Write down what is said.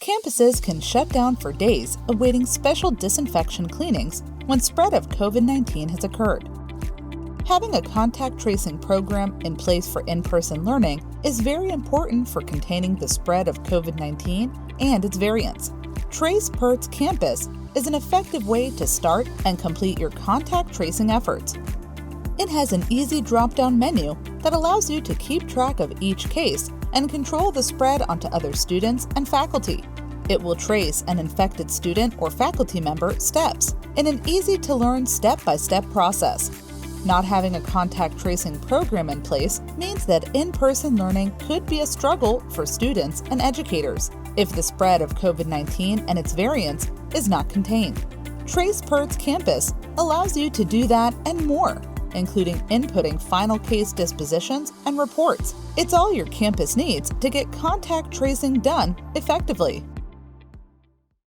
Campuses can shut down for days awaiting special disinfection cleanings when spread of COVID-19 has occurred. Having a contact tracing program in place for in-person learning is very important for containing the spread of COVID-19 and its variants. Pert's Campus is an effective way to start and complete your contact tracing efforts. It has an easy drop-down menu that allows you to keep track of each case and control the spread onto other students and faculty. It will trace an infected student or faculty member steps in an easy-to-learn step-by-step process. Not having a contact tracing program in place means that in-person learning could be a struggle for students and educators if the spread of COVID-19 and its variants is not contained. Pert's Campus allows you to do that and more, including inputting final case dispositions and reports. It's all your campus needs to get contact tracing done effectively.